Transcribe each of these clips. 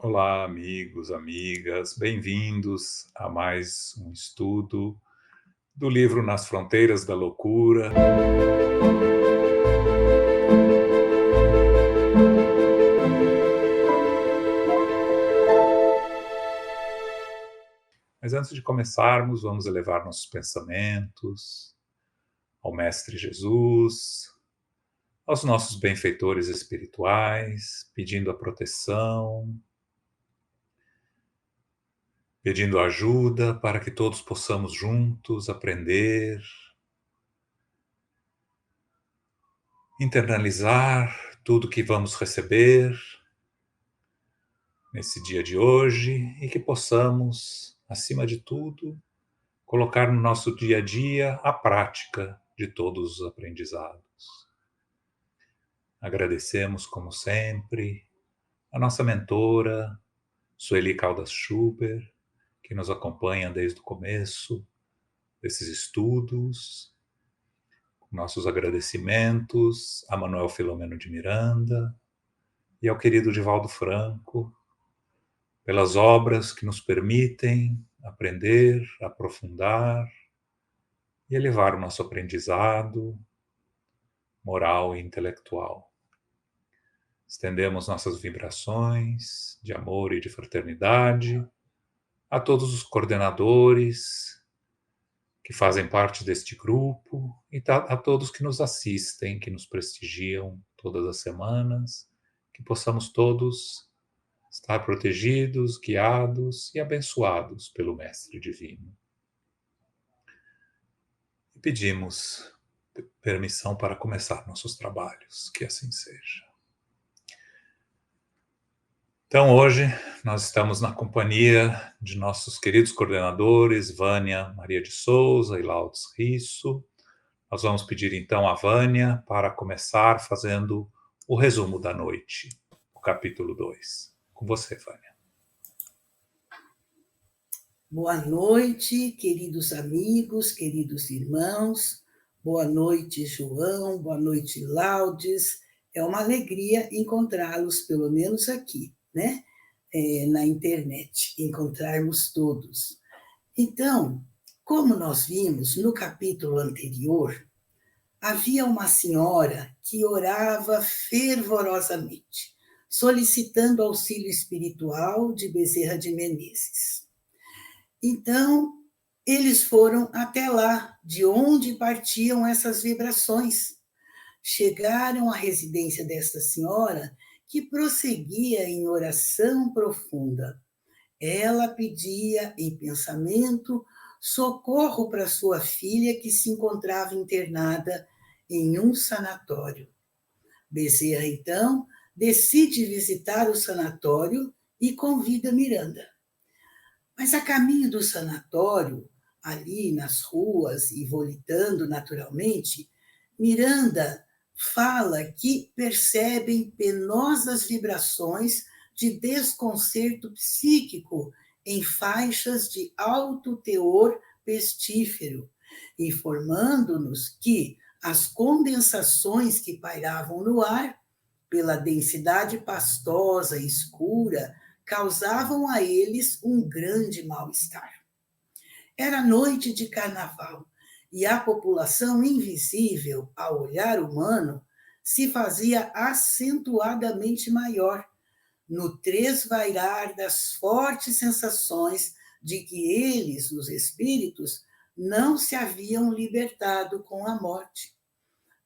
Olá, amigos, amigas, bem-vindos a mais um estudo do livro Nas Fronteiras da Loucura. Mas antes de começarmos, vamos elevar nossos pensamentos ao Mestre Jesus, aos nossos benfeitores espirituais, pedindo a proteção, pedindo ajuda para que todos possamos juntos aprender, internalizar tudo que vamos receber nesse dia de hoje e que possamos, acima de tudo, colocar no nosso dia a dia a prática de todos os aprendizados. Agradecemos, como sempre, a nossa mentora, Sueli Caldas Schubert, que nos acompanha desde o começo desses estudos. Nossos agradecimentos a Manuel Filomeno de Miranda e ao querido Divaldo Franco, pelas obras que nos permitem aprender, aprofundar e elevar o nosso aprendizado moral e intelectual. Estendemos nossas vibrações de amor e de fraternidade a todos os coordenadores que fazem parte deste grupo e a todos que nos assistem, que nos prestigiam todas as semanas, que possamos todos estar protegidos, guiados e abençoados pelo Mestre Divino. E pedimos permissão para começar nossos trabalhos, que assim seja. Então, hoje, nós estamos na companhia de nossos queridos coordenadores, Vânia Maria de Souza e Laudes Risso. Nós vamos pedir, então, a Vânia para começar fazendo o resumo da noite, o capítulo 2. Com você, Vânia. Boa noite, queridos amigos, queridos irmãos. Boa noite, João. Boa noite, Laudes. É uma alegria encontrá-los, pelo menos aqui, né? Na internet, encontrarmos todos. Então, como nós vimos no capítulo anterior, havia uma senhora que orava fervorosamente, solicitando auxílio espiritual de Bezerra de Menezes. Então, eles foram até lá, de onde partiam essas vibrações. Chegaram à residência desta senhora, que prosseguia em oração profunda. Ela pedia, em pensamento, socorro para sua filha, que se encontrava internada em um sanatório. Bezerra, então, decide visitar o sanatório e convida Miranda. Mas a caminho do sanatório, ali nas ruas e volitando naturalmente, Miranda fala que percebem penosas vibrações de desconcerto psíquico em faixas de alto teor pestífero, informando-nos que as condensações que pairavam no ar, pela densidade pastosa e escura, causavam a eles um grande mal-estar. Era noite de carnaval e a população invisível, ao olhar humano, se fazia acentuadamente maior, no tresvairar das fortes sensações de que eles, os espíritos, não se haviam libertado com a morte.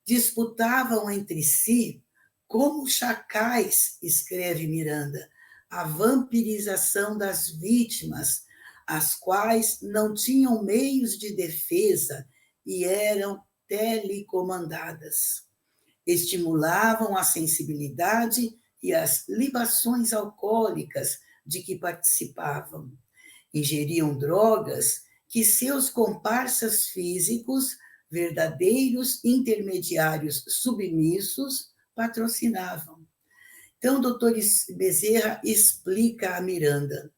Disputavam entre si como chacais, escreve Miranda, a vampirização das vítimas, as quais não tinham meios de defesa e eram telecomandadas. Estimulavam a sensibilidade e as libações alcoólicas de que participavam. Ingeriam drogas que seus comparsas físicos, verdadeiros intermediários submissos, patrocinavam. Então, o doutor Bezerra explica a Miranda.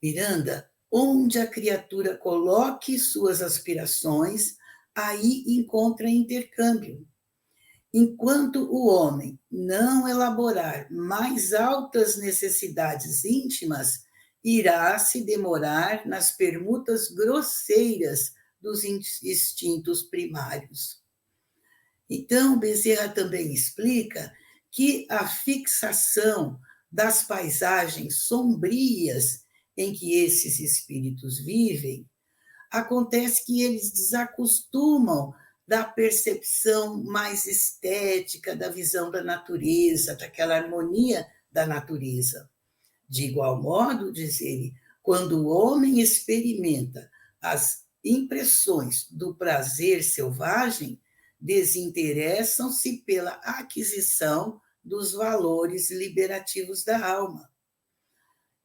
Miranda, onde a criatura coloque suas aspirações, aí encontra intercâmbio. Enquanto o homem não elaborar mais altas necessidades íntimas, irá se demorar nas permutas grosseiras dos instintos primários. Então, Bezerra também explica que a fixação das paisagens sombrias em que esses espíritos vivem, acontece que eles desacostumam da percepção mais estética, da visão da natureza, daquela harmonia da natureza. De igual modo, diz ele, quando o homem experimenta as impressões do prazer selvagem, desinteressam-se pela aquisição dos valores liberativos da alma.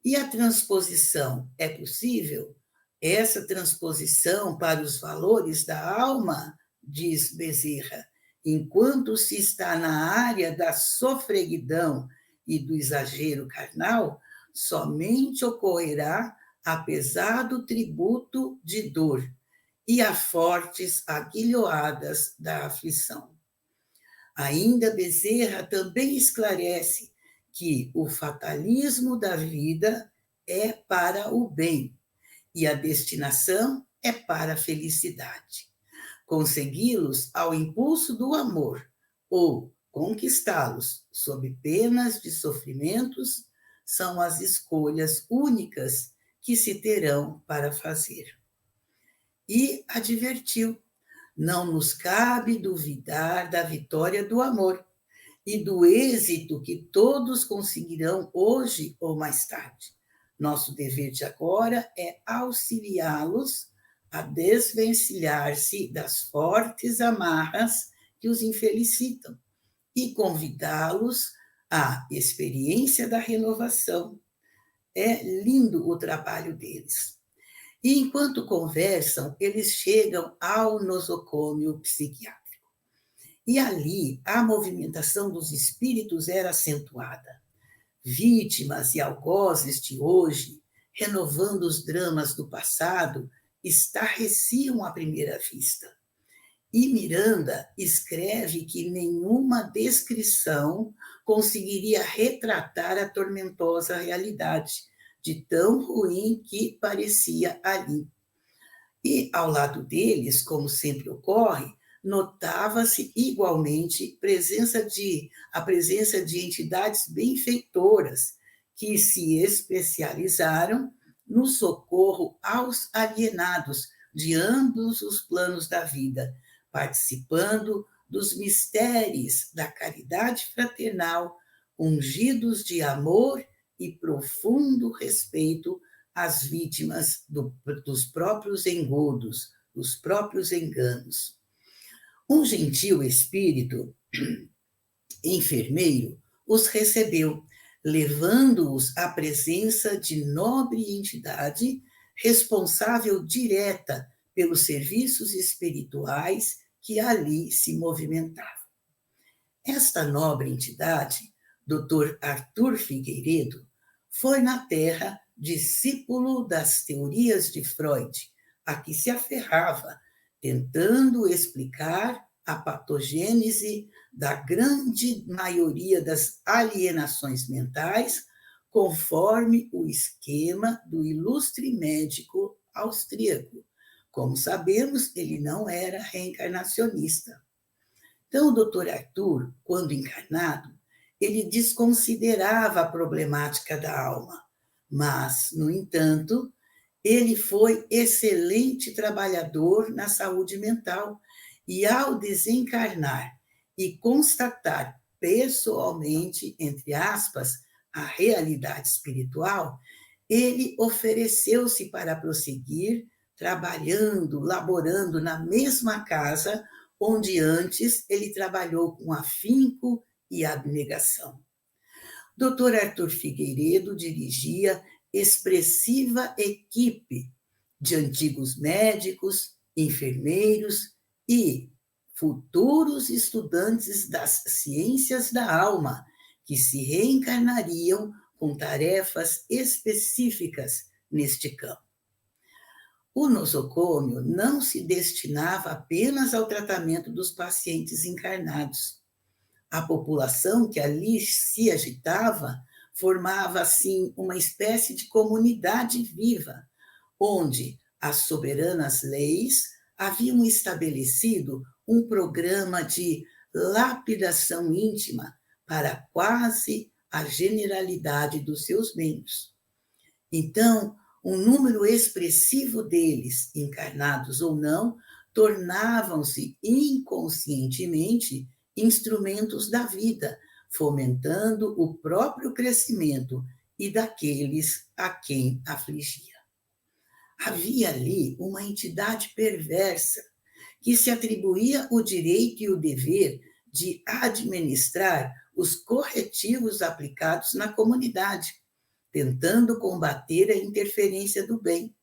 E a transposição é possível? Essa transposição para os valores da alma, diz Bezerra, enquanto se está na área da sofreguidão e do exagero carnal, somente ocorrerá apesar do tributo de dor e a fortes aguilhoadas da aflição. Ainda Bezerra também esclarece que o fatalismo da vida é para o bem e a destinação é para a felicidade. Consegui-los ao impulso do amor ou conquistá-los sob penas de sofrimentos são as escolhas únicas que se terão para fazer. E advertiu: não nos cabe duvidar da vitória do amor e do êxito que todos conseguirão hoje ou mais tarde. Nosso dever de agora é auxiliá-los a desvencilhar-se das fortes amarras que os infelicitam e convidá-los à experiência da renovação. É lindo o trabalho deles. E enquanto conversam, eles chegam ao nosocômio psiquiátrico. E ali a movimentação dos espíritos era acentuada. Vítimas e algozes de hoje, renovando os dramas do passado, estarreciam à primeira vista. E Miranda escreve que nenhuma descrição conseguiria retratar a tormentosa realidade, de tão ruim que parecia ali. E ao lado deles, como sempre ocorre, notava-se igualmente a presença de entidades benfeitoras que se especializaram no socorro aos alienados de ambos os planos da vida, participando dos mistérios da caridade fraternal, ungidos de amor e profundo respeito às vítimas dos próprios engodos, dos próprios enganos. Um gentil espírito, enfermeiro, os recebeu, levando-os à presença de nobre entidade responsável direta pelos serviços espirituais que ali se movimentavam. Esta nobre entidade, Dr. Arthur Figueiredo, foi na Terra discípulo das teorias de Freud, a que se aferrava, tentando explicar a patogênese da grande maioria das alienações mentais, conforme o esquema do ilustre médico austríaco. Como sabemos, ele não era reencarnacionista. Então, o Dr. Arthur, quando encarnado, ele desconsiderava a problemática da alma, mas, no entanto, ele foi excelente trabalhador na saúde mental e, ao desencarnar e constatar pessoalmente, entre aspas, a realidade espiritual, ele ofereceu-se para prosseguir trabalhando, laborando na mesma casa onde antes ele trabalhou com afinco e abnegação. Dr. Arthur Figueiredo dirigia expressiva equipe de antigos médicos, enfermeiros e futuros estudantes das ciências da alma, que se reencarnariam com tarefas específicas neste campo. O nosocômio não se destinava apenas ao tratamento dos pacientes encarnados. A população que ali se agitava formava, assim, uma espécie de comunidade viva, onde as soberanas leis haviam estabelecido um programa de lapidação íntima para quase a generalidade dos seus membros. Então, um número expressivo deles, encarnados ou não, tornavam-se inconscientemente instrumentos da vida, fomentando o próprio crescimento e daqueles a quem afligia. Havia ali uma entidade perversa que se atribuía o direito e o dever de administrar os corretivos aplicados na comunidade, tentando combater a interferência do bem.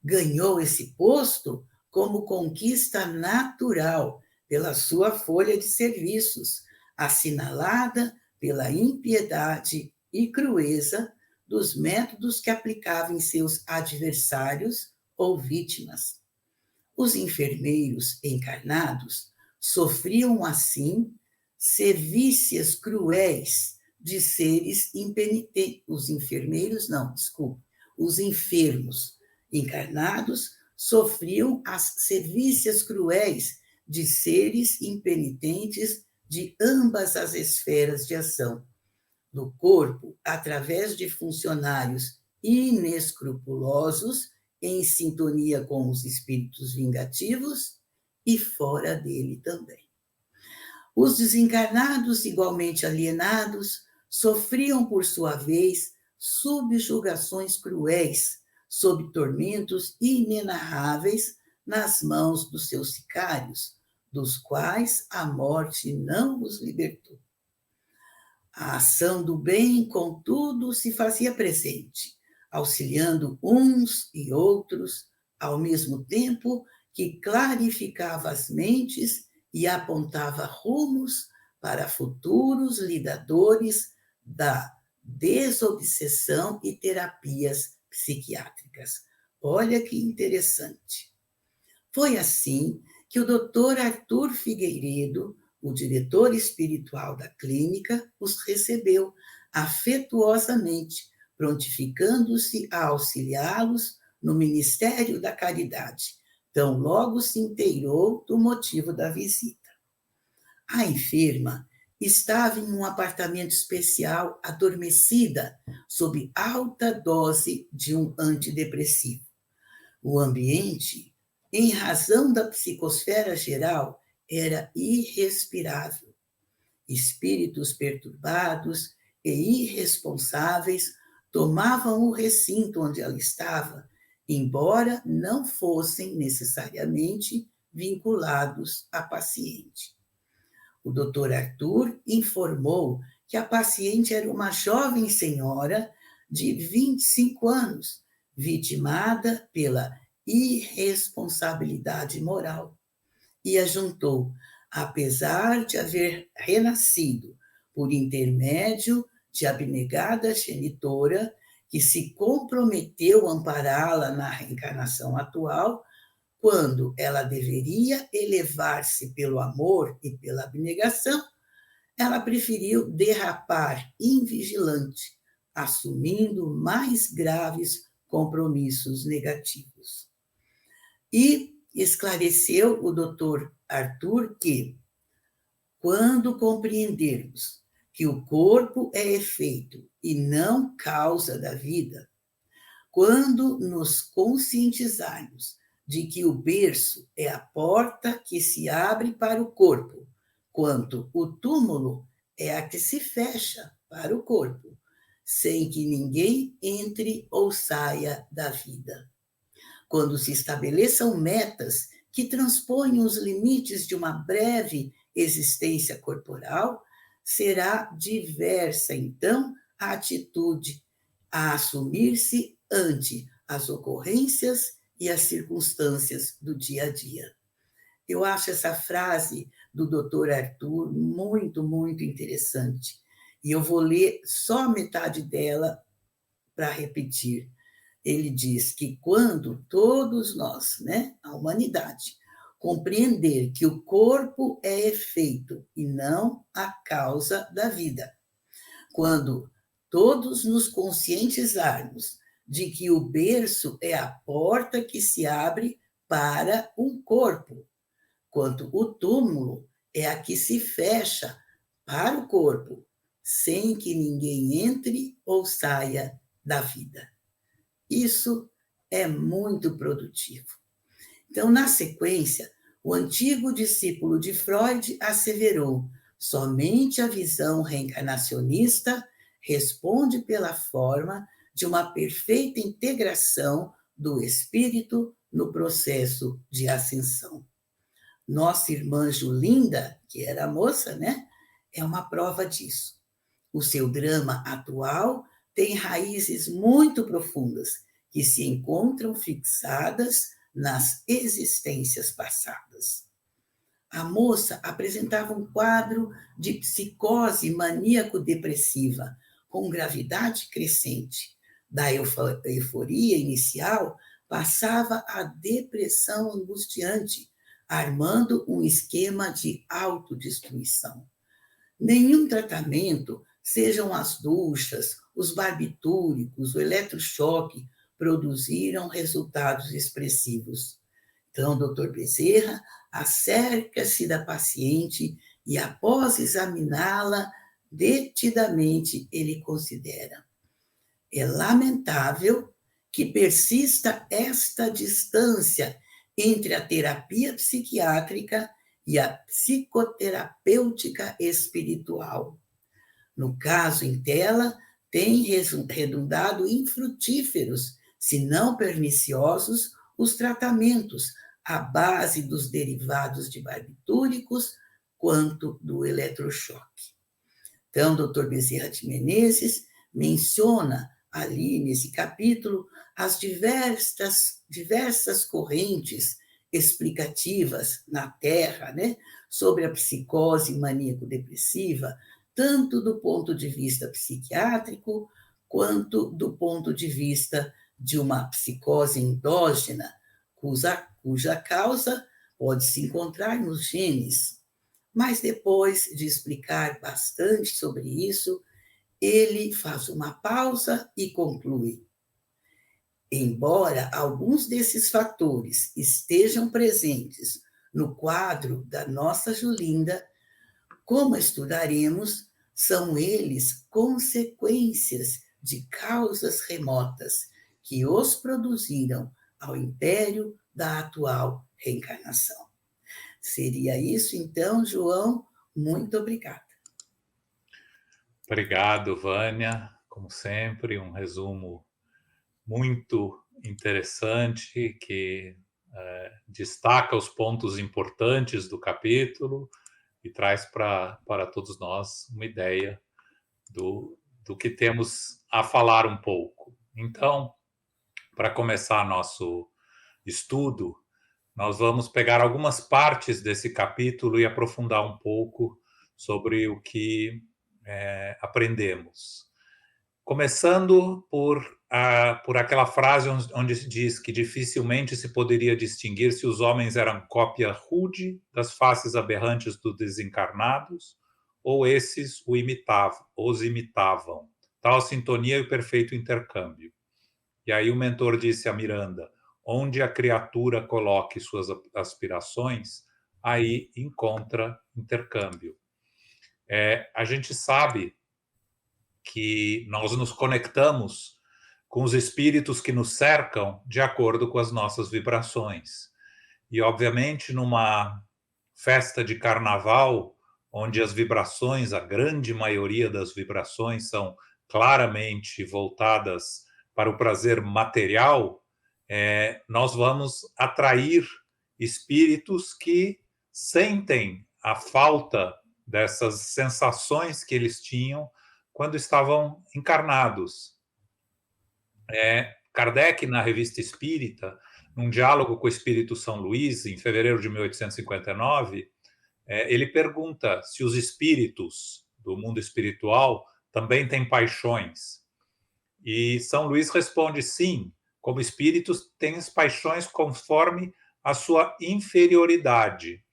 Ganhou esse posto como conquista natural pela sua folha de serviços, assinalada pela impiedade e crueza dos métodos que aplicava em seus adversários ou vítimas. Os enfermeiros encarnados sofriam, assim, sevícias cruéis de seres impenitentes. Os enfermeiros, não, desculpe, os enfermos encarnados sofriam as sevícias cruéis de seres impenitentes de ambas as esferas de ação, do corpo, através de funcionários inescrupulosos, em sintonia com os espíritos vingativos, e fora dele também. Os desencarnados, igualmente alienados, sofriam, por sua vez, subjugações cruéis, sob tormentos inenarráveis nas mãos dos seus sicários, dos quais a morte não os libertou. A ação do bem, contudo, se fazia presente, auxiliando uns e outros, ao mesmo tempo que clarificava as mentes e apontava rumos para futuros lidadores da desobsessão e terapias psiquiátricas. Olha que interessante. Foi assim que o Dr. Arthur Figueiredo, o diretor espiritual da clínica, os recebeu afetuosamente, prontificando-se a auxiliá-los no Ministério da Caridade. Tão logo se inteirou do motivo da visita. A enferma estava em um apartamento especial, adormecida, sob alta dose de um antidepressivo. O ambiente, em razão da psicosfera geral, era irrespirável. Espíritos perturbados e irresponsáveis tomavam o recinto onde ela estava, embora não fossem necessariamente vinculados à paciente. O Dr. Arthur informou que a paciente era uma jovem senhora de 25 anos, vitimada pela irresponsabilidade moral, e ajuntou, apesar de haver renascido por intermédio de abnegada genitora, que se comprometeu a ampará-la na reencarnação atual, quando ela deveria elevar-se pelo amor e pela abnegação, ela preferiu derrapar invigilante, assumindo mais graves compromissos negativos. E esclareceu o Dr. Arthur que, quando compreendermos que o corpo é efeito e não causa da vida, quando nos conscientizarmos de que o berço é a porta que se abre para o corpo, quanto o túmulo é a que se fecha para o corpo, sem que ninguém entre ou saia da vida. Quando se estabeleçam metas que transponham os limites de uma breve existência corporal, será diversa, então, a atitude a assumir-se ante as ocorrências e as circunstâncias do dia a dia. Eu acho essa frase do Dr. Arthur muito, muito interessante. E eu vou ler só metade dela para repetir. Ele diz que quando todos nós, a humanidade, compreender que o corpo é efeito e não a causa da vida. Quando todos nos conscientizarmos de que o berço é a porta que se abre para um corpo, quanto o túmulo é a que se fecha para o corpo, sem que ninguém entre ou saia da vida. Isso é muito produtivo. Então, na sequência, o antigo discípulo de Freud asseverou: somente a visão reencarnacionista responde pela forma de uma perfeita integração do espírito no processo de ascensão. Nossa irmã Julinda, que era a moça, né, é uma prova disso. O seu drama atual tem raízes muito profundas que se encontram fixadas nas existências passadas. A moça apresentava um quadro de psicose maníaco-depressiva, com gravidade crescente. Da euforia inicial, passava à depressão angustiante, armando um esquema de autodestruição. Nenhum tratamento, sejam as duchas, os barbitúricos, o eletrochoque, produziram resultados expressivos. Então, doutor Bezerra acerca-se da paciente e, após examiná-la detidamente, ele considera: é lamentável que persista esta distância entre a terapia psiquiátrica e a psicoterapêutica espiritual. No caso em tela, tem redundado infrutíferos, se não perniciosos, os tratamentos à base dos derivados de barbitúricos quanto do eletrochoque. Então, Dr. Bezerra de Menezes menciona ali nesse capítulo as diversas correntes explicativas na Terra, né, sobre a psicose maníaco-depressiva, tanto do ponto de vista psiquiátrico, quanto do ponto de vista de uma psicose endógena, cuja causa pode se encontrar nos genes. Mas depois de explicar bastante sobre isso, ele faz uma pausa e conclui: embora alguns desses fatores estejam presentes no quadro da nossa Julinda, como estudaremos, são eles consequências de causas remotas que os produziram ao império da atual reencarnação. Seria isso, então, João? Muito obrigada. Obrigado, Vânia. Como sempre, um resumo muito interessante que destaca os pontos importantes do capítulo e traz para todos nós uma ideia do que temos a falar um pouco. Então, para começar nosso estudo, nós vamos pegar algumas partes desse capítulo e aprofundar um pouco sobre o que aprendemos. Começando por aquela frase onde se diz que dificilmente se poderia distinguir se os homens eram cópia rude das faces aberrantes dos desencarnados ou esses os imitavam. Tal sintonia e o perfeito intercâmbio. E aí o mentor disse a Miranda: onde a criatura coloque suas aspirações, aí encontra intercâmbio. A gente sabe que nós nos conectamos com os espíritos que nos cercam de acordo com as nossas vibrações. E, obviamente, numa festa de carnaval, onde as vibrações, a grande maioria das vibrações, são claramente voltadas para o prazer material, nós vamos atrair espíritos que sentem a falta dessas sensações que eles tinham quando estavam encarnados. Kardec, na Revista Espírita, num diálogo com o Espírito São Luís, em fevereiro de 1859, ele pergunta se os espíritos do mundo espiritual também têm paixões. E São Luís responde: sim, como espíritos têm paixões conforme a sua inferioridade.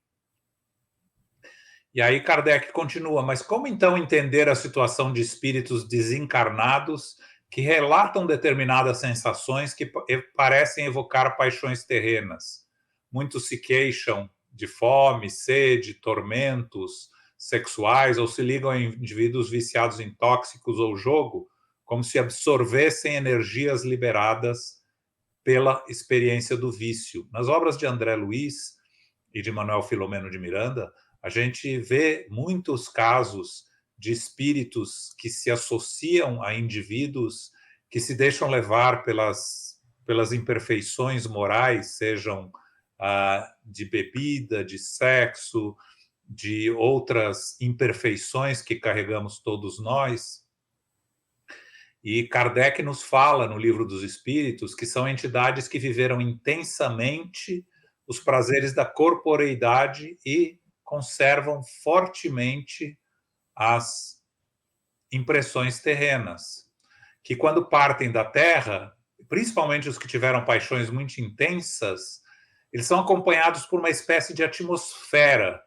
E aí Kardec continua, mas como então entender a situação de espíritos desencarnados que relatam determinadas sensações que parecem evocar paixões terrenas? Muitos se queixam de fome, sede, tormentos sexuais, ou se ligam a indivíduos viciados em tóxicos ou jogo, como se absorvessem energias liberadas pela experiência do vício. Nas obras de André Luiz e de Manuel Filomeno de Miranda, a gente vê muitos casos de espíritos que se associam a indivíduos que se deixam levar pelas imperfeições morais, sejam de bebida, de sexo, de outras imperfeições que carregamos todos nós. E Kardec nos fala no Livro dos Espíritos que são entidades que viveram intensamente os prazeres da corporeidade e conservam fortemente as impressões terrenas, que quando partem da Terra, principalmente os que tiveram paixões muito intensas, eles são acompanhados por uma espécie de atmosfera,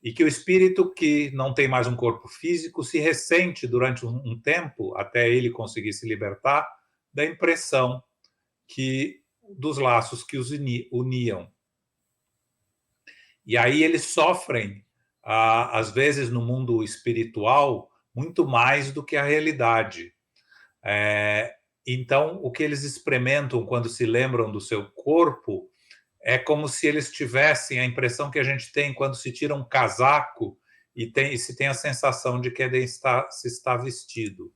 e que o espírito que não tem mais um corpo físico se ressente durante um tempo, até ele conseguir se libertar, da impressão dos laços que os uniam. E aí eles sofrem, às vezes no mundo espiritual, muito mais do que a realidade. Então, o que eles experimentam quando se lembram do seu corpo é como se eles tivessem a impressão que a gente tem quando se tira um casaco e se tem a sensação de que se está vestido.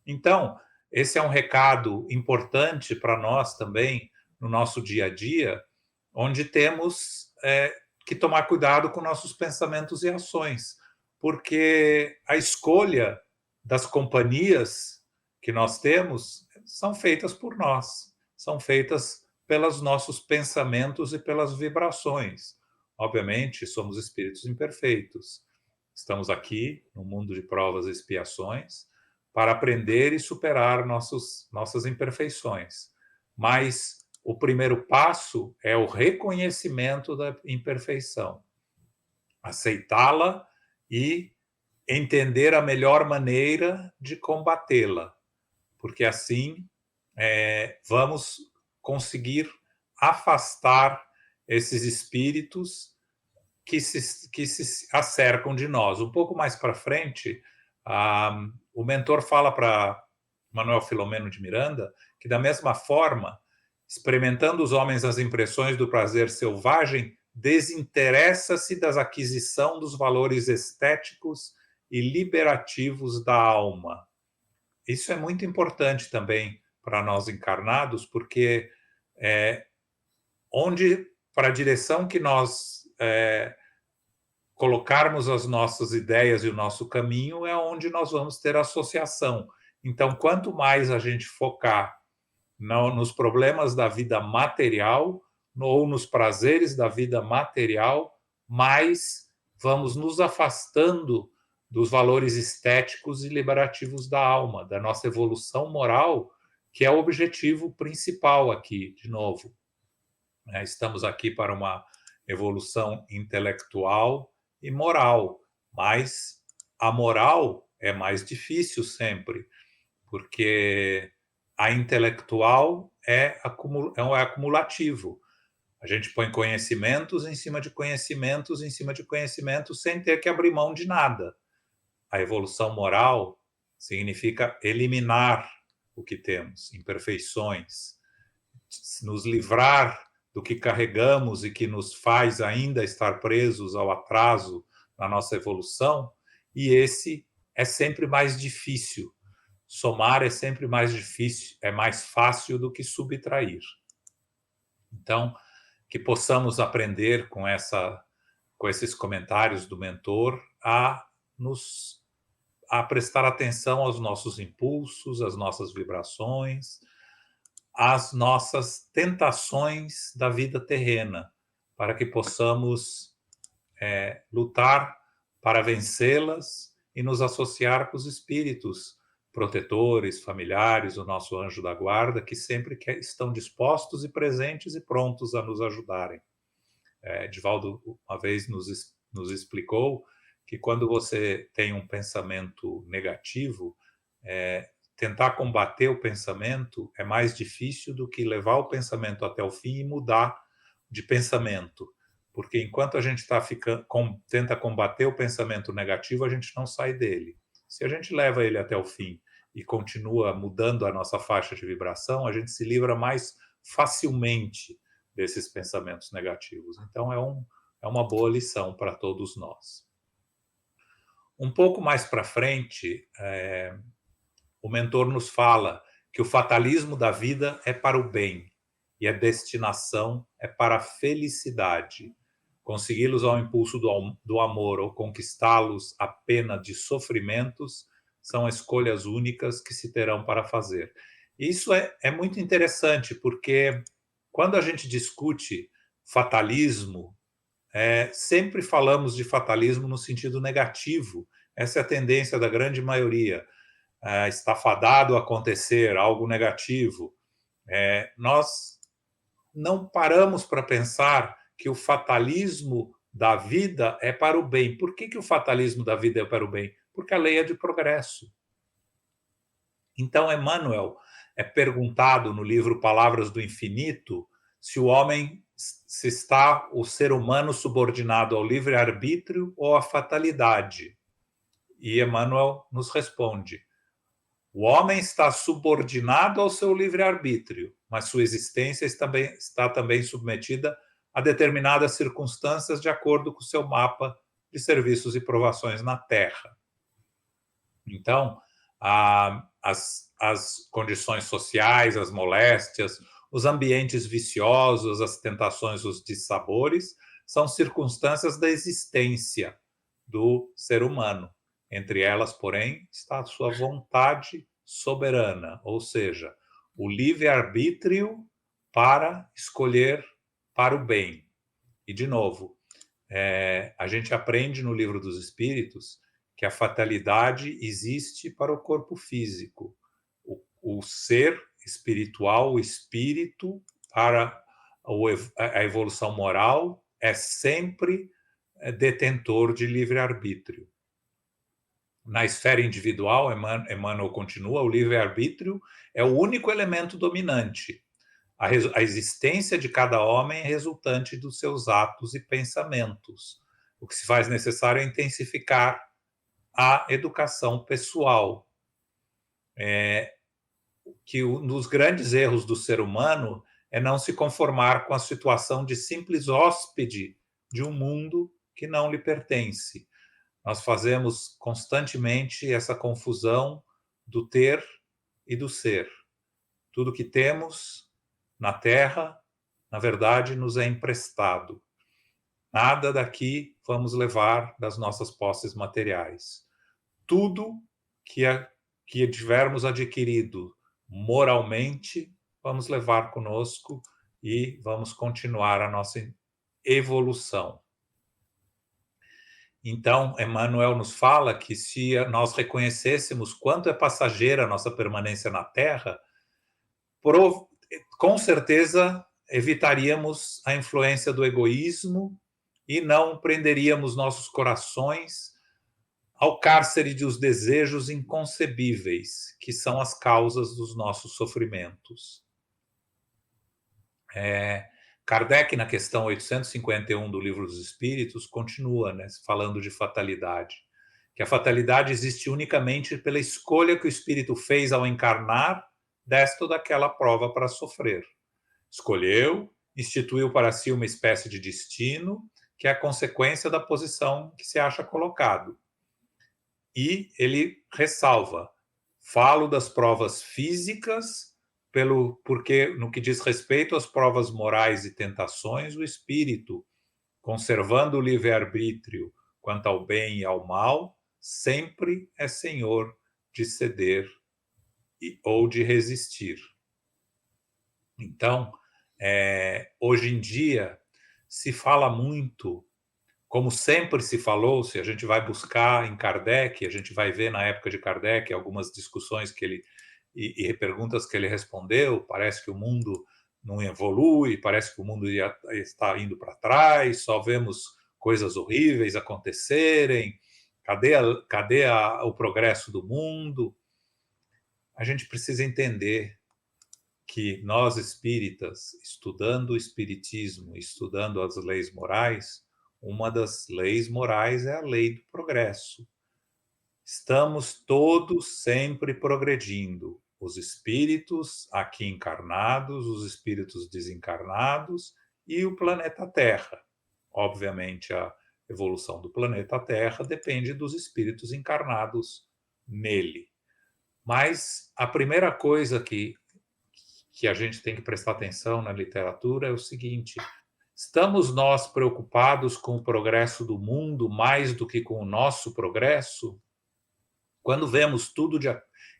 Então, esse é um recado importante para nós também, no nosso dia a dia, onde temos que tomar cuidado com nossos pensamentos e ações, porque a escolha das companhias que nós temos são feitas por nós, são feitas pelos nossos pensamentos e pelas vibrações. Obviamente, somos espíritos imperfeitos. Estamos aqui no mundo de provas e expiações para aprender e superar nossas imperfeições. Mas o primeiro passo é o reconhecimento da imperfeição, aceitá-la e entender a melhor maneira de combatê-la, porque assim vamos conseguir afastar esses espíritos que se acercam de nós. Um pouco mais para frente, o mentor fala para Manuel Filomeno de Miranda que, da mesma forma, experimentando os homens as impressões do prazer selvagem, desinteressa-se da aquisição dos valores estéticos e liberativos da alma. Isso é muito importante também para nós encarnados, porque para a direção que nós colocarmos as nossas ideias e o nosso caminho é onde nós vamos ter associação. Então, quanto mais a gente focar nos problemas da vida material ou nos prazeres da vida material, mais vamos nos afastando dos valores estéticos e liberativos da alma, da nossa evolução moral, que é o objetivo principal aqui, de novo. Estamos aqui para uma evolução intelectual e moral, mas a moral é mais difícil sempre, porque a intelectual é acumulativo. A gente põe conhecimentos em cima de conhecimentos, em cima de conhecimentos, sem ter que abrir mão de nada. A evolução moral significa eliminar o que temos, imperfeições, nos livrar do que carregamos e que nos faz ainda estar presos ao atraso na nossa evolução, e esse é sempre mais difícil. Somar é sempre mais difícil, é mais fácil do que subtrair. Então, que possamos aprender com esses comentários do mentor a prestar atenção aos nossos impulsos, às nossas vibrações, às nossas tentações da vida terrena, para que possamos lutar para vencê-las e nos associar com os espíritos protetores, familiares, o nosso anjo da guarda, que sempre estão dispostos e presentes e prontos a nos ajudarem. Divaldo uma vez nos explicou que quando você tem um pensamento negativo, tentar combater o pensamento é mais difícil do que levar o pensamento até o fim e mudar de pensamento. Porque enquanto a gente tenta combater o pensamento negativo, a gente não sai dele. Se a gente leva ele até o fim e continua mudando a nossa faixa de vibração, a gente se livra mais facilmente desses pensamentos negativos. Então, é uma boa lição para todos nós. Um pouco mais para frente, o mentor nos fala que o fatalismo da vida é para o bem e a destinação é para a felicidade. Consegui-los ao impulso do amor ou conquistá-los a pena de sofrimentos são escolhas únicas que se terão para fazer. Isso é muito interessante, porque quando a gente discute fatalismo, sempre falamos de fatalismo no sentido negativo. Essa é a tendência da grande maioria. Está fadado a acontecer algo negativo. Nós não paramos para pensar que o fatalismo da vida é para o bem. Por que o fatalismo da vida é para o bem? Porque a lei é de progresso. Então, Emmanuel é perguntado no livro Palavras do Infinito se está o ser humano subordinado ao livre-arbítrio ou à fatalidade. E Emmanuel nos responde: o homem está subordinado ao seu livre-arbítrio, mas sua existência está também submetida a determinadas circunstâncias de acordo com o seu mapa de serviços e provações na Terra. Então, as condições sociais, as moléstias, os ambientes viciosos, as tentações, os dissabores, são circunstâncias da existência do ser humano. Entre elas, porém, está a sua vontade soberana, ou seja, o livre-arbítrio para escolher para o bem. E, de novo, a gente aprende no Livro dos Espíritos que a fatalidade existe para o corpo físico. O ser espiritual, o espírito, para a evolução moral, é sempre detentor de livre-arbítrio. Na esfera individual, Emmanuel continua, o livre-arbítrio é o único elemento dominante. A existência de cada homem é resultante dos seus atos e pensamentos. O que se faz necessário é intensificar a educação pessoal. Que um dos grandes erros do ser humano é não se conformar com a situação de simples hóspede de um mundo que não lhe pertence. Nós fazemos constantemente essa confusão do ter e do ser. Tudo que temos na Terra, na verdade, nos é emprestado. Nada daqui vamos levar das nossas posses materiais. Tudo que tivermos adquirido moralmente, vamos levar conosco e vamos continuar a nossa evolução. Então, Emmanuel nos fala que se nós reconhecêssemos quanto é passageira a nossa permanência na Terra, com certeza evitaríamos a influência do egoísmo e não prenderíamos nossos corações ao cárcere dos desejos inconcebíveis, que são as causas dos nossos sofrimentos. Kardec, na questão 851 do Livro dos Espíritos, continua, falando de fatalidade, que a fatalidade existe unicamente pela escolha que o espírito fez ao encarnar desta ou daquela prova para sofrer. Escolheu, instituiu para si uma espécie de destino, que é a consequência da posição que se acha colocado. E ele ressalva: falo das provas físicas, porque no que diz respeito às provas morais e tentações, o espírito, conservando o livre-arbítrio quanto ao bem e ao mal, sempre é senhor de ceder ou de resistir. Então, hoje em dia, se fala muito, como sempre se falou, se a gente vai buscar em Kardec, a gente vai ver na época de Kardec algumas discussões que ele e perguntas que ele respondeu. Parece que o mundo não evolui, parece que o mundo está indo para trás, só vemos coisas horríveis acontecerem, cadê o progresso do mundo? A gente precisa entender que nós espíritas, estudando o espiritismo, estudando as leis morais, uma das leis morais é a lei do progresso. Estamos todos sempre progredindo, os espíritos aqui encarnados, os espíritos desencarnados e o planeta Terra. Obviamente, a evolução do planeta Terra depende dos espíritos encarnados nele. Mas a primeira coisa que a gente tem que prestar atenção na literatura é o seguinte: estamos nós preocupados com o progresso do mundo mais do que com o nosso progresso? Quando vemos tudo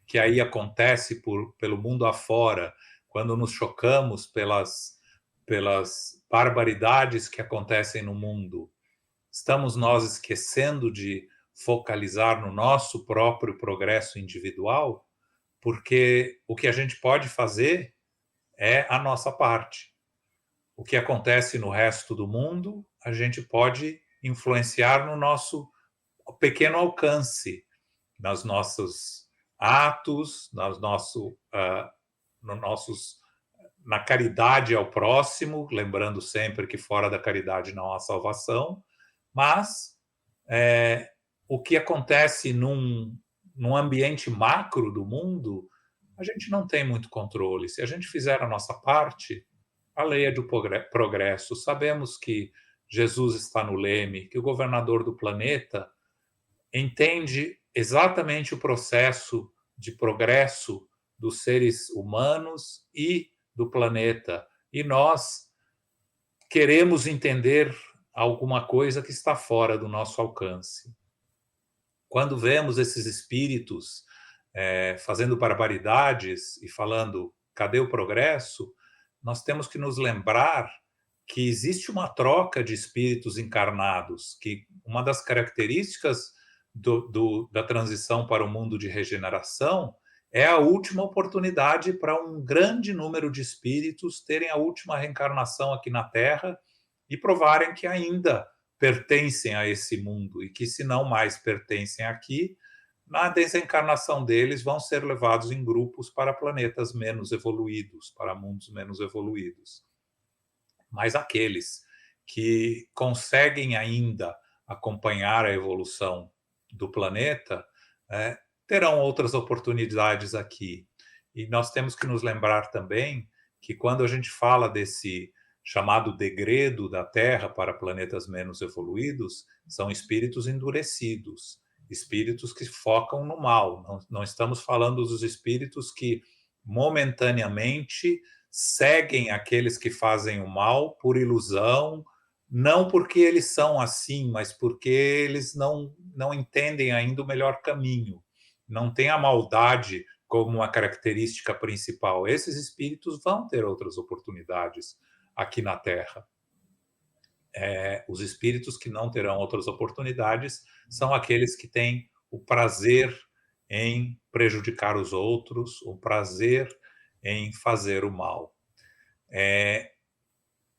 que aí acontece pelo mundo afora, quando nos chocamos pelas barbaridades que acontecem no mundo, estamos nós esquecendo de focalizar no nosso próprio progresso individual? Porque o que a gente pode fazer é a nossa parte. O que acontece no resto do mundo, a gente pode influenciar no nosso pequeno alcance, nos nossos atos, no nossos, na caridade ao próximo, lembrando sempre que fora da caridade não há salvação, mas o que acontece num ambiente macro do mundo, a gente não tem muito controle. Se a gente fizer a nossa parte, a lei é do progresso. Sabemos que Jesus está no leme, que o governador do planeta entende exatamente o processo de progresso dos seres humanos e do planeta. E nós queremos entender alguma coisa que está fora do nosso alcance. Quando vemos esses espíritos fazendo barbaridades e falando, cadê o progresso? Nós temos que nos lembrar que existe uma troca de espíritos encarnados, que uma das características da transição para o mundo de regeneração é a última oportunidade para um grande número de espíritos terem a última reencarnação aqui na Terra e provarem que ainda pertencem a esse mundo e que, se não mais pertencem aqui, na desencarnação deles vão ser levados em grupos para planetas menos evoluídos, para mundos menos evoluídos. Mas aqueles que conseguem ainda acompanhar a evolução do planeta terão outras oportunidades aqui. E nós temos que nos lembrar também que quando a gente fala desse chamado degredo da Terra para planetas menos evoluídos, são espíritos endurecidos, espíritos que focam no mal. Não estamos falando dos espíritos que momentaneamente seguem aqueles que fazem o mal por ilusão, não porque eles são assim, mas porque eles não entendem ainda o melhor caminho. Não tem a maldade como uma característica principal. Esses espíritos vão ter outras oportunidades aqui na Terra. Os espíritos que não terão outras oportunidades são aqueles que têm o prazer em prejudicar os outros, o prazer em fazer o mal.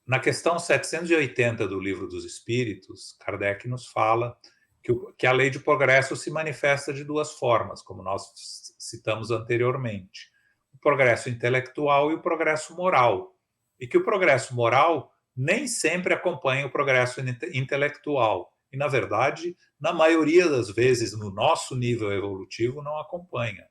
Na questão 780 do Livro dos Espíritos, Kardec nos fala que a lei de progresso se manifesta de duas formas, como nós citamos anteriormente: o progresso intelectual e o progresso moral. E que o progresso moral nem sempre acompanha o progresso intelectual. E, na verdade, na maioria das vezes, no nosso nível evolutivo, não acompanha.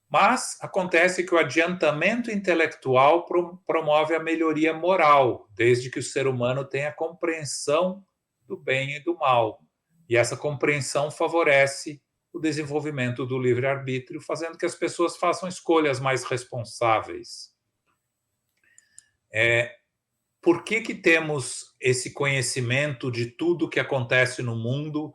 Mas acontece que o adiantamento intelectual promove a melhoria moral, desde que o ser humano tenha compreensão do bem e do mal. E essa compreensão favorece o desenvolvimento do livre-arbítrio, fazendo que as pessoas façam escolhas mais responsáveis. Por que temos esse conhecimento de tudo que acontece no mundo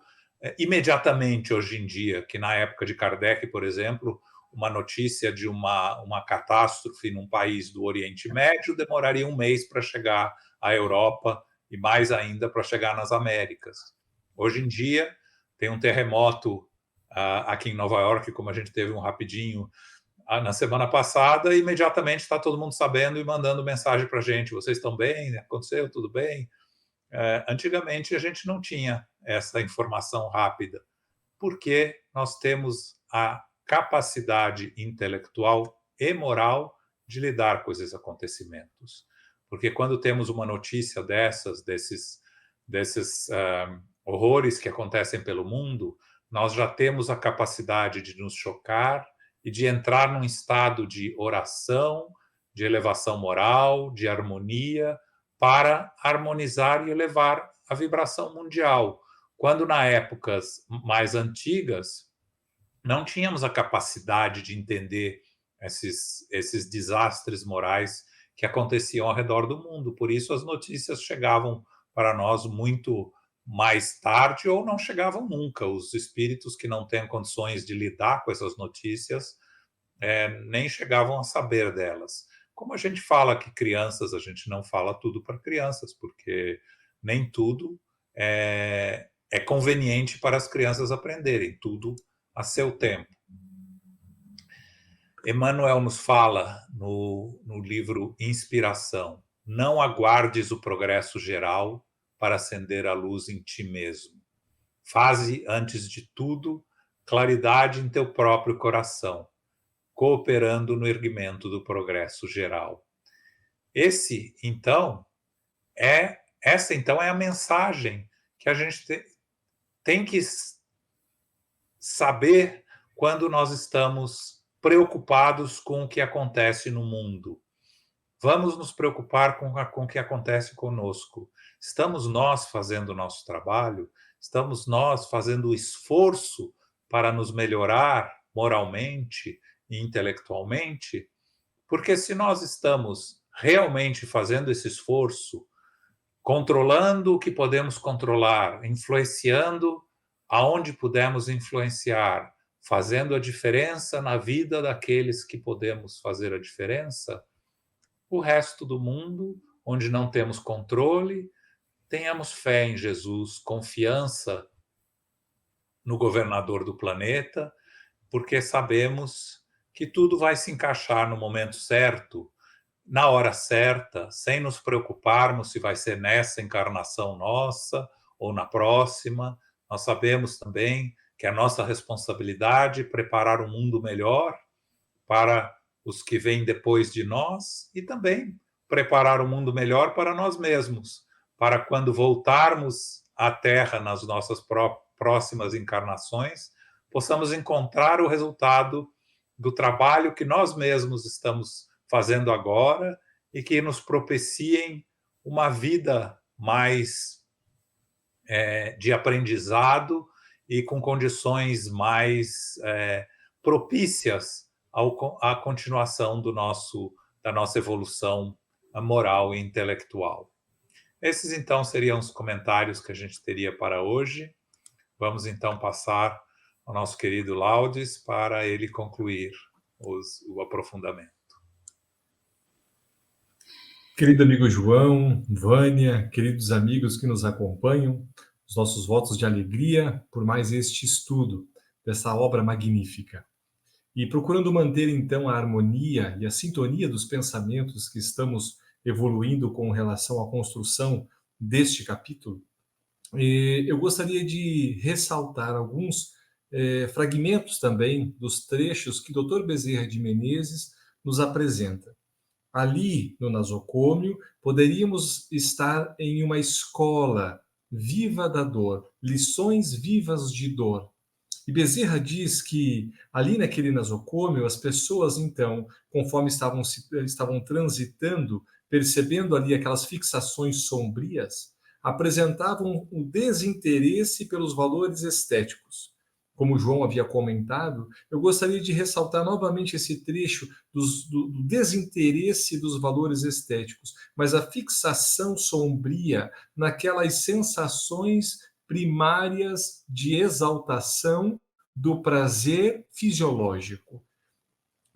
imediatamente hoje em dia, que na época de Kardec, por exemplo, uma notícia de uma catástrofe num país do Oriente Médio demoraria um mês para chegar à Europa e mais ainda para chegar nas Américas. Hoje em dia, tem um terremoto aqui em Nova York, como a gente teve um rapidinho na semana passada, e imediatamente está todo mundo sabendo e mandando mensagem para a gente: vocês estão bem? Aconteceu? Tudo bem? Antigamente a gente não tinha essa informação rápida, porque nós temos a capacidade intelectual e moral de lidar com esses acontecimentos. Porque quando temos uma notícia desses horrores que acontecem pelo mundo, nós já temos a capacidade de nos chocar e de entrar num estado de oração, de elevação moral, de harmonia, para harmonizar e elevar a vibração mundial. Quando na épocas mais antigas não tínhamos a capacidade de entender esses desastres morais que aconteciam ao redor do mundo. Por isso as notícias chegavam para nós muito mais tarde ou não chegavam nunca. Os espíritos que não têm condições de lidar com essas notícias nem chegavam a saber delas. Como a gente fala que crianças, a gente não fala tudo para crianças, porque nem tudo é conveniente para as crianças aprenderem, tudo a seu tempo. Emmanuel nos fala no livro Inspiração: não aguardes o progresso geral para acender a luz em ti mesmo. Faze, antes de tudo, claridade em teu próprio coração, cooperando no erguimento do progresso geral. Essa então é a mensagem que a gente tem que saber quando nós estamos preocupados com o que acontece no mundo. Vamos nos preocupar com o que acontece conosco. Estamos nós fazendo o nosso trabalho? Estamos nós fazendo o esforço para nos melhorar moralmente e intelectualmente? Porque se nós estamos realmente fazendo esse esforço, controlando o que podemos controlar, influenciando aonde pudermos influenciar, fazendo a diferença na vida daqueles que podemos fazer a diferença, o resto do mundo, onde não temos controle, tenhamos fé em Jesus, confiança no governador do planeta, porque sabemos que tudo vai se encaixar no momento certo, na hora certa, sem nos preocuparmos se vai ser nessa encarnação nossa ou na próxima. Nós sabemos também que é nossa responsabilidade preparar um mundo melhor para os que vêm depois de nós e também preparar um mundo melhor para nós mesmos, para quando voltarmos à Terra nas nossas próximas encarnações, possamos encontrar o resultado do trabalho que nós mesmos estamos fazendo agora e que nos propiciem uma vida mais de aprendizado e com condições mais propícias à continuação da nossa evolução moral e intelectual. Esses, então, seriam os comentários que a gente teria para hoje. Vamos, então, passar ao nosso querido Laudes para ele concluir o aprofundamento. Querido amigo João, Vânia, queridos amigos que nos acompanham, os nossos votos de alegria por mais este estudo dessa obra magnífica. E procurando manter, então, a harmonia e a sintonia dos pensamentos que estamos evoluindo com relação à construção deste capítulo, eu gostaria de ressaltar alguns fragmentos também dos trechos que o Dr. Bezerra de Menezes nos apresenta. Ali, no nasocômio, poderíamos estar em uma escola viva da dor, lições vivas de dor. E Bezerra diz que ali naquele nasocômio, as pessoas, então, conforme estavam transitando, percebendo ali aquelas fixações sombrias, apresentavam um desinteresse pelos valores estéticos. Como o João havia comentado, eu gostaria de ressaltar novamente esse trecho do desinteresse dos valores estéticos, mas a fixação sombria naquelas sensações primárias de exaltação do prazer fisiológico.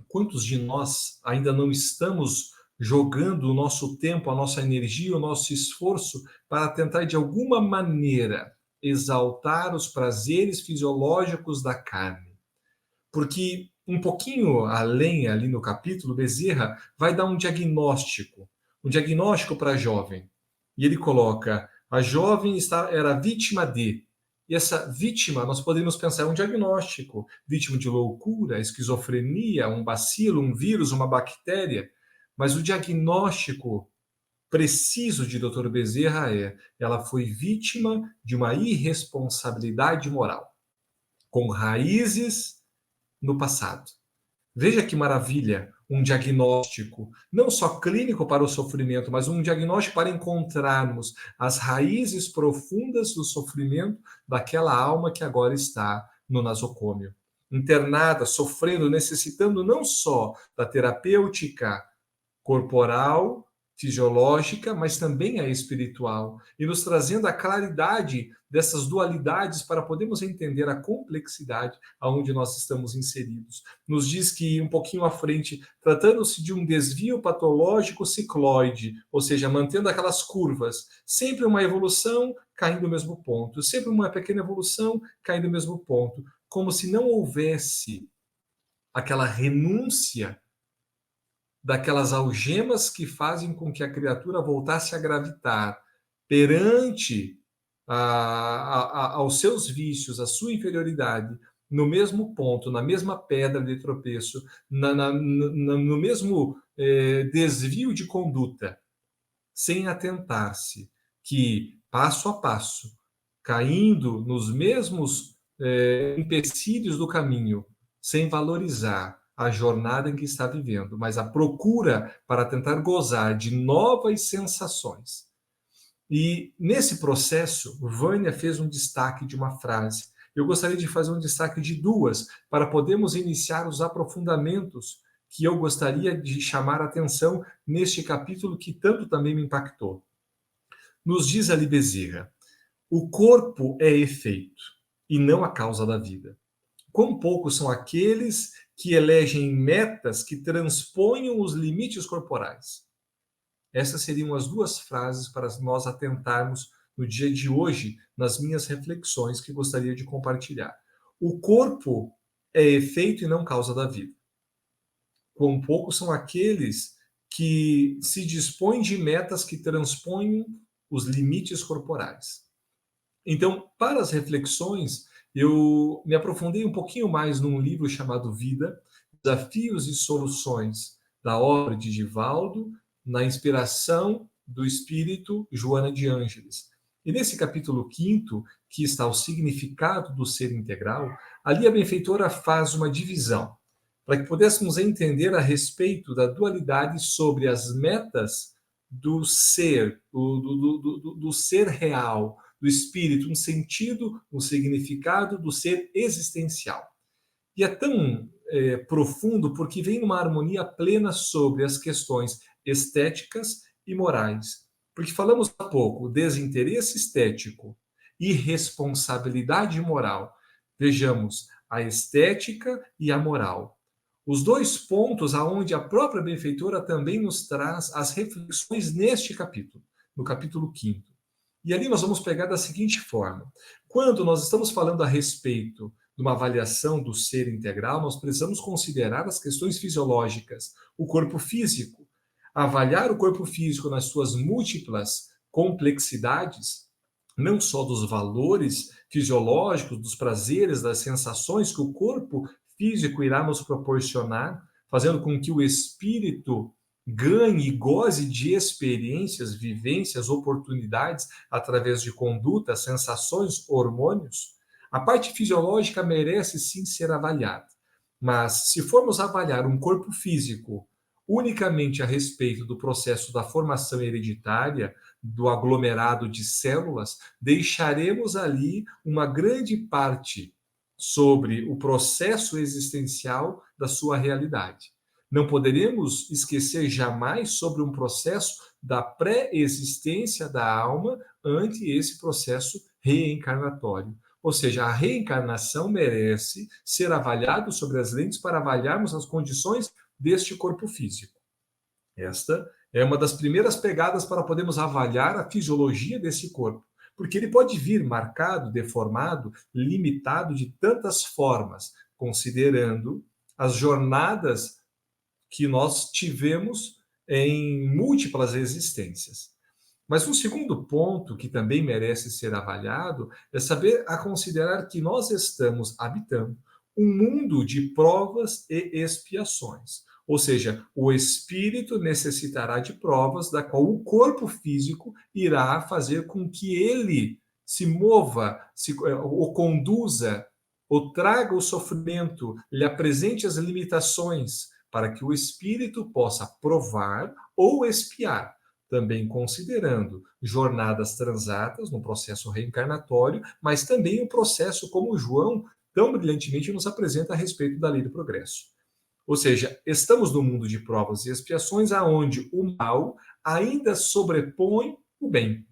Quantos de nós ainda não estamos jogando o nosso tempo, a nossa energia, o nosso esforço para tentar, de alguma maneira, exaltar os prazeres fisiológicos da carne? Porque um pouquinho além ali no capítulo, Bezerra vai dar um diagnóstico para a jovem. E ele coloca, a jovem era vítima de. E essa vítima, nós podemos pensar, é um diagnóstico. Vítima de loucura, esquizofrenia, um bacilo, um vírus, uma bactéria. Mas o diagnóstico preciso de Dr. Bezerra ela foi vítima de uma irresponsabilidade moral, com raízes no passado. Veja que maravilha, um diagnóstico, não só clínico para o sofrimento, mas um diagnóstico para encontrarmos as raízes profundas do sofrimento daquela alma que agora está no nasocômio. Internada, sofrendo, necessitando não só da terapêutica corporal, fisiológica, mas também a espiritual, e nos trazendo a claridade dessas dualidades para podermos entender a complexidade aonde nós estamos inseridos. Nos diz que, um pouquinho à frente, tratando-se de um desvio patológico cicloide, ou seja, mantendo aquelas curvas, sempre uma evolução caindo no mesmo ponto, sempre uma pequena evolução caindo no mesmo ponto, como se não houvesse aquela renúncia daquelas algemas que fazem com que a criatura voltasse a gravitar perante aos seus vícios, a sua inferioridade, no mesmo ponto, na mesma pedra de tropeço, no mesmo desvio de conduta, sem atentar-se que, passo a passo, caindo nos mesmos empecilhos do caminho, sem valorizar a jornada em que está vivendo, mas a procura para tentar gozar de novas sensações. E nesse processo, Vânia fez um destaque de uma frase. Eu gostaria de fazer um destaque de duas, para podermos iniciar os aprofundamentos que eu gostaria de chamar a atenção neste capítulo que tanto também me impactou. Nos diz ali Bezerra, o corpo é efeito e não a causa da vida. Quão poucos são aqueles que elegem metas que transponham os limites corporais. Essas seriam as duas frases para nós atentarmos no dia de hoje, nas minhas reflexões que gostaria de compartilhar. O corpo é efeito e não causa da vida. Quão poucos são aqueles que se dispõem de metas que transponham os limites corporais. Então, para as reflexões, eu me aprofundei um pouquinho mais num livro chamado Vida, Desafios e Soluções, da obra de Divaldo, na inspiração do espírito Joana de Ângeles. E nesse capítulo 5º, que está o significado do ser integral, ali a benfeitora faz uma divisão, para que pudéssemos entender a respeito da dualidade sobre as metas do ser, do ser real, do espírito, um sentido, um significado do ser existencial. E é tão profundo porque vem numa harmonia plena sobre as questões estéticas e morais. Porque falamos há pouco, desinteresse estético e responsabilidade moral. Vejamos, a estética e a moral. Os dois pontos aonde a própria benfeitora também nos traz as reflexões neste capítulo, no capítulo 5º. E ali nós vamos pegar da seguinte forma. Quando nós estamos falando a respeito de uma avaliação do ser integral, nós precisamos considerar as questões fisiológicas, o corpo físico. Avaliar o corpo físico nas suas múltiplas complexidades, não só dos valores fisiológicos, dos prazeres, das sensações que o corpo físico irá nos proporcionar, fazendo com que o espírito ganhe e goze de experiências, vivências, oportunidades através de conduta, sensações, hormônios. A parte fisiológica merece sim ser avaliada, mas se formos avaliar um corpo físico unicamente a respeito do processo da formação hereditária, do aglomerado de células, deixaremos ali uma grande parte sobre o processo existencial da sua realidade. Não poderemos esquecer jamais sobre um processo da pré-existência da alma ante esse processo reencarnatório. Ou seja, a reencarnação merece ser avaliado sobre as lentes para avaliarmos as condições deste corpo físico. Esta é uma das primeiras pegadas para podermos avaliar a fisiologia desse corpo, porque ele pode vir marcado, deformado, limitado de tantas formas, considerando as jornadas que nós tivemos em múltiplas existências. Mas um segundo ponto que também merece ser avaliado é saber a considerar que nós estamos habitando um mundo de provas e expiações. Ou seja, o espírito necessitará de provas da qual o corpo físico irá fazer com que ele se mova, o conduza, ou traga o sofrimento, lhe apresente as limitações, para que o espírito possa provar ou expiar, também considerando jornadas transatas no processo reencarnatório, mas também o processo como João tão brilhantemente nos apresenta a respeito da lei do progresso. Ou seja, estamos no mundo de provas e expiações aonde o mal ainda sobrepõe o bem.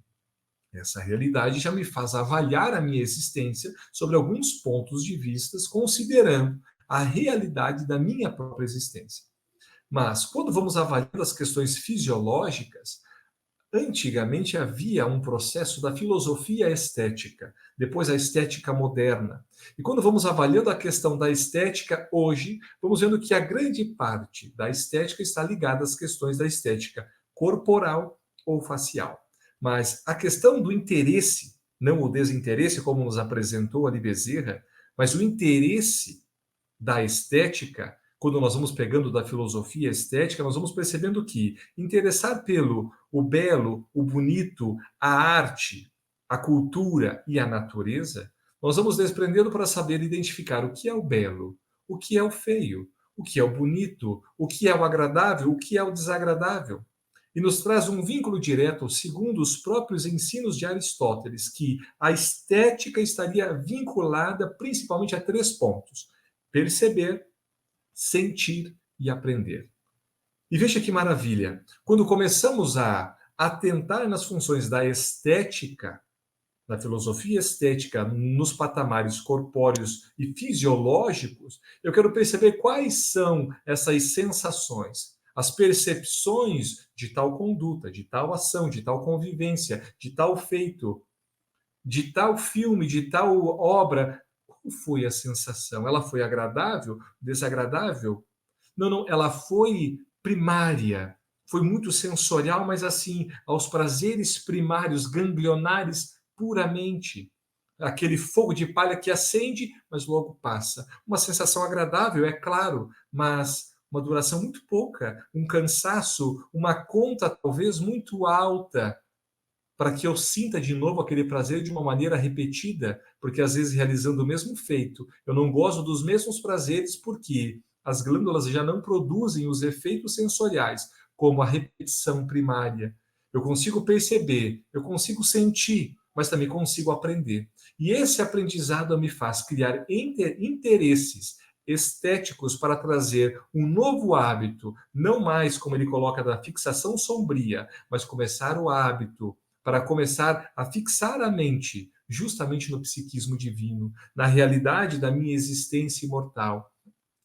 Essa realidade já me faz avaliar a minha existência sobre alguns pontos de vista, considerando a realidade da minha própria existência. Mas, quando vamos avaliando as questões fisiológicas, antigamente havia um processo da filosofia estética, depois a estética moderna. E quando vamos avaliando a questão da estética hoje, vamos vendo que a grande parte da estética está ligada às questões da estética corporal ou facial. Mas a questão do interesse, não o desinteresse, como nos apresentou Ali Bezerra, mas o interesse da estética, quando nós vamos pegando da filosofia estética, nós vamos percebendo que interessar pelo o belo, o bonito, a arte, a cultura e a natureza, nós vamos desprendendo para saber identificar o que é o belo, o que é o feio, o que é o bonito, o que é o agradável, o que é o desagradável. E nos traz um vínculo direto, segundo os próprios ensinos de Aristóteles, que a estética estaria vinculada principalmente a 3 pontos: perceber, sentir e aprender. E veja que maravilha, quando começamos a atentar nas funções da estética, da filosofia estética, nos patamares corpóreos e fisiológicos, eu quero perceber quais são essas sensações, as percepções de tal conduta, de tal ação, de tal convivência, de tal feito, de tal filme, de tal obra. Qual foi a sensação? Ela foi agradável? Desagradável? Não, ela foi primária, foi muito sensorial, mas assim, aos prazeres primários, ganglionares, puramente. Aquele fogo de palha que acende, mas logo passa. Uma sensação agradável, é claro, mas uma duração muito pouca, um cansaço, uma conta talvez muito alta, para que eu sinta de novo aquele prazer de uma maneira repetida, porque às vezes realizando o mesmo feito, eu não gozo dos mesmos prazeres porque as glândulas já não produzem os efeitos sensoriais, como a repetição primária. Eu consigo perceber, eu consigo sentir, mas também consigo aprender. E esse aprendizado me faz criar interesses estéticos para trazer um novo hábito, não mais, como ele coloca, da fixação sombria, mas começar o hábito para começar a fixar a mente justamente no psiquismo divino, na realidade da minha existência imortal,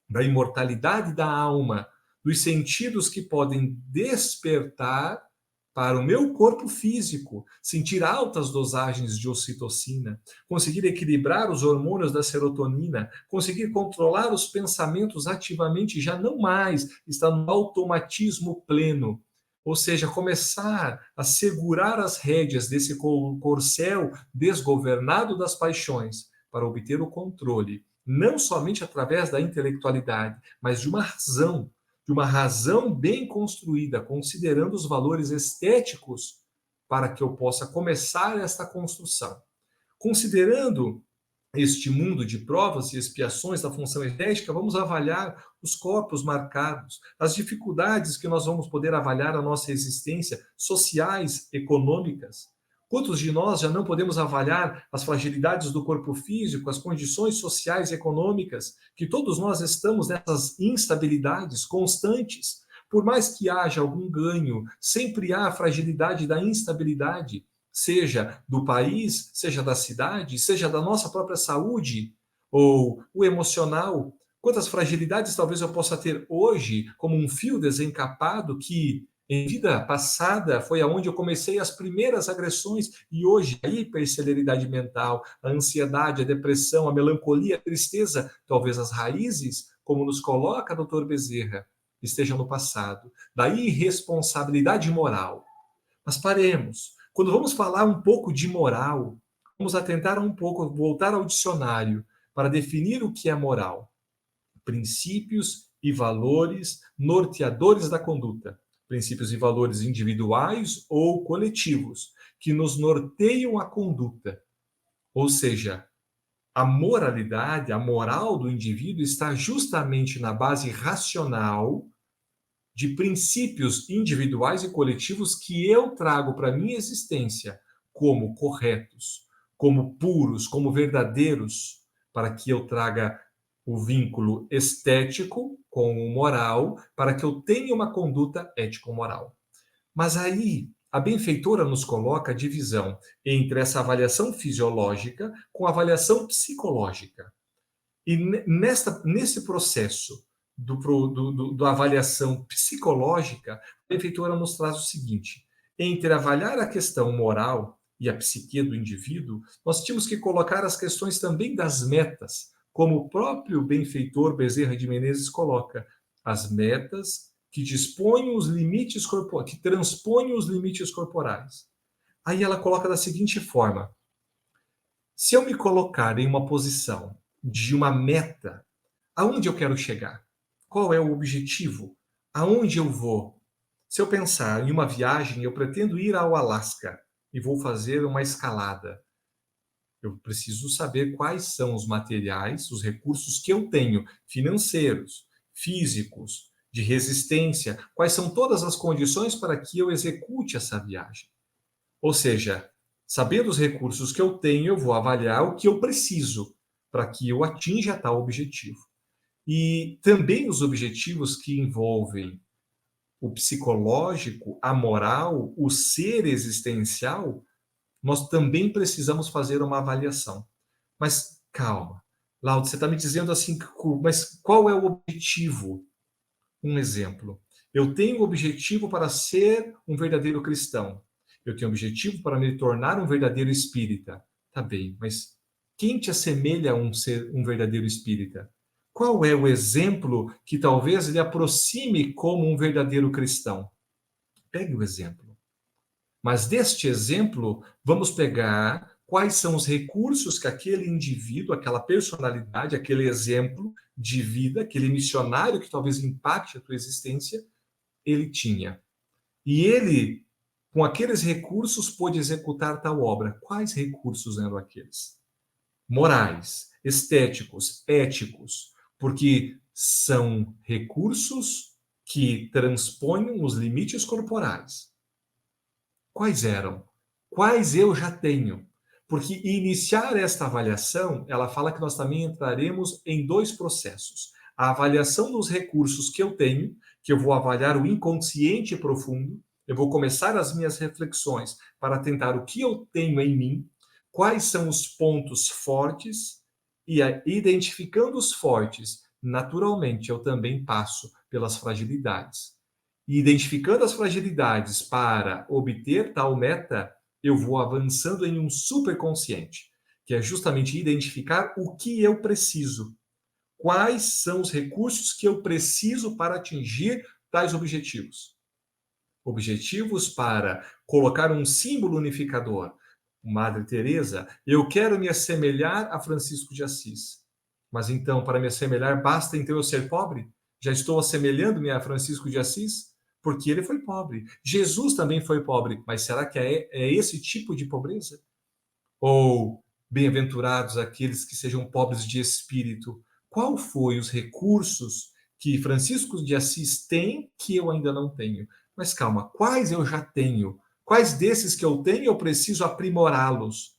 da imortalidade da alma, dos sentidos que podem despertar para o meu corpo físico, sentir altas dosagens de ocitocina, conseguir equilibrar os hormônios da serotonina, conseguir controlar os pensamentos ativamente, já não mais está no automatismo pleno. Ou seja, começar a segurar as rédeas desse corcel desgovernado das paixões para obter o controle, não somente através da intelectualidade, mas de uma razão bem construída, considerando os valores estéticos para que eu possa começar esta construção. Considerando este mundo de provas e expiações da função estética, vamos avaliar os corpos marcados, as dificuldades que nós vamos poder avaliar a nossa existência, sociais, econômicas. Quantos de nós já não podemos avaliar as fragilidades do corpo físico, as condições sociais e econômicas, que todos nós estamos nessas instabilidades constantes? Por mais que haja algum ganho, sempre há a fragilidade da instabilidade, seja do país, seja da cidade, seja da nossa própria saúde, ou o emocional. Quantas fragilidades talvez eu possa ter hoje, como um fio desencapado que em vida passada foi aonde eu comecei as primeiras agressões, e hoje a hiperceleridade mental, a ansiedade, a depressão, a melancolia, a tristeza, talvez as raízes como nos coloca Dr. Bezerra, estejam no passado, da irresponsabilidade moral. Mas paremos. Quando vamos falar um pouco de moral, vamos atentar um pouco, voltar ao dicionário para definir o que é moral. Princípios e valores norteadores da conduta. Princípios e valores individuais ou coletivos, que nos norteiam a conduta. Ou seja, a moralidade, a moral do indivíduo está justamente na base racional de princípios individuais e coletivos que eu trago para a minha existência como corretos, como puros, como verdadeiros, para que eu traga o vínculo estético com o moral, para que eu tenha uma conduta ético-moral. Mas aí a benfeitora nos coloca a divisão entre essa avaliação fisiológica com a avaliação psicológica. E nesse processo da avaliação psicológica, a benfeitora nos traz o seguinte: entre avaliar a questão moral e a psique do indivíduo, nós tínhamos que colocar as questões também das metas, como o próprio benfeitor Bezerra de Menezes coloca, as metas que dispõem os limites corporais, que transpõem os limites corporais. Aí ela coloca da seguinte forma: se eu me colocar em uma posição de uma meta, aonde eu quero chegar? Qual é o objetivo? Aonde eu vou? Se eu pensar em uma viagem, eu pretendo ir ao Alasca e vou fazer uma escalada. Eu preciso saber quais são os materiais, os recursos que eu tenho, financeiros, físicos, de resistência, quais são todas as condições para que eu execute essa viagem. Ou seja, sabendo os recursos que eu tenho, eu vou avaliar o que eu preciso para que eu atinja tal objetivo. E também os objetivos que envolvem o psicológico, a moral, o ser existencial, nós também precisamos fazer uma avaliação. Mas calma, Laudo, você está me dizendo assim, mas qual é o objetivo? Um exemplo. Eu tenho o objetivo para ser um verdadeiro cristão. Eu tenho o objetivo para me tornar um verdadeiro espírita. Tá bem, mas quem te assemelha a um verdadeiro espírita? Qual é o exemplo que talvez lhe aproxime como um verdadeiro cristão? Pegue o exemplo. Mas deste exemplo, vamos pegar quais são os recursos que aquele indivíduo, aquela personalidade, aquele exemplo de vida, aquele missionário que talvez impacte a tua existência, ele tinha. E ele, com aqueles recursos, pôde executar tal obra. Quais recursos eram aqueles? Morais, estéticos, éticos, porque são recursos que transponham os limites corporais. Quais eram? Quais eu já tenho? Porque iniciar esta avaliação, ela fala que nós também entraremos em dois processos. A avaliação dos recursos que eu tenho, que eu vou avaliar o inconsciente profundo, eu vou começar as minhas reflexões para tentar o que eu tenho em mim, quais são os pontos fortes, e identificando os fortes, naturalmente eu também passo pelas fragilidades. E identificando as fragilidades para obter tal meta, eu vou avançando em um superconsciente, que é justamente identificar o que eu preciso. Quais são os recursos que eu preciso para atingir tais objetivos? Objetivos para colocar um símbolo unificador. Madre Teresa, eu quero me assemelhar a Francisco de Assis. Mas então, para me assemelhar, basta então eu ser pobre? Já estou assemelhando-me a Francisco de Assis? Porque ele foi pobre. Jesus também foi pobre, mas será que é esse tipo de pobreza? Ou bem-aventurados aqueles que sejam pobres de espírito? Qual foi os recursos que Francisco de Assis tem que eu ainda não tenho? Mas calma, quais eu já tenho? Quais desses que eu tenho eu preciso aprimorá-los?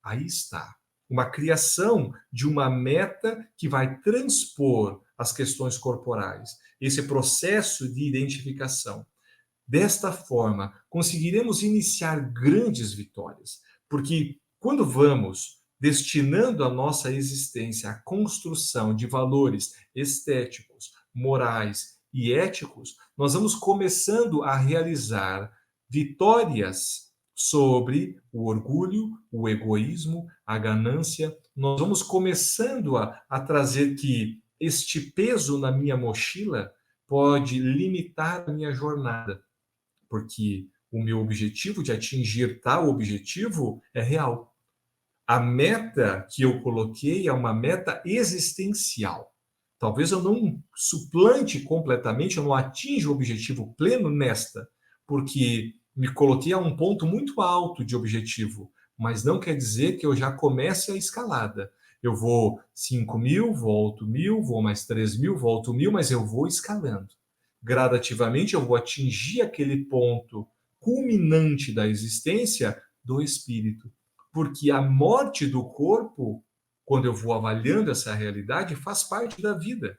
Aí está, uma criação de uma meta que vai transpor as questões corporais, esse processo de identificação. Desta forma, conseguiremos iniciar grandes vitórias, porque quando vamos destinando a nossa existência à construção de valores estéticos, morais e éticos, nós vamos começando a realizar vitórias sobre o orgulho, o egoísmo, a ganância. Nós vamos começando a trazer que este peso na minha mochila pode limitar a minha jornada, porque o meu objetivo de atingir tal objetivo é real. A meta que eu coloquei é uma meta existencial. Talvez eu não suplante completamente, eu não atinja o objetivo pleno nesta, porque me coloquei a um ponto muito alto de objetivo, mas não quer dizer que eu já comece a escalada. Eu vou 5.000, volto 1.000, vou mais 3.000, volto 1.000, mas eu vou escalando. Gradativamente eu vou atingir aquele ponto culminante da existência do espírito. Porque a morte do corpo, quando eu vou avaliando essa realidade, faz parte da vida.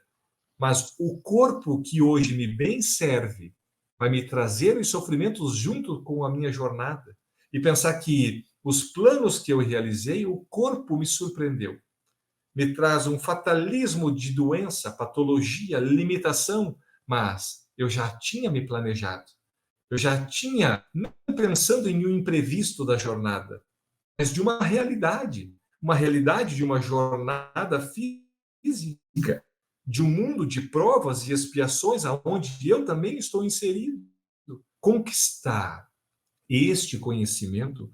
Mas o corpo que hoje me bem serve vai me trazer os sofrimentos junto com a minha jornada. E pensar que os planos que eu realizei, o corpo me surpreendeu. Me traz um fatalismo de doença, patologia, limitação, mas eu já tinha me planejado. Eu já tinha, não pensando em um imprevisto da jornada, mas de uma realidade de uma jornada física, de um mundo de provas e expiações aonde eu também estou inserido. Conquistar este conhecimento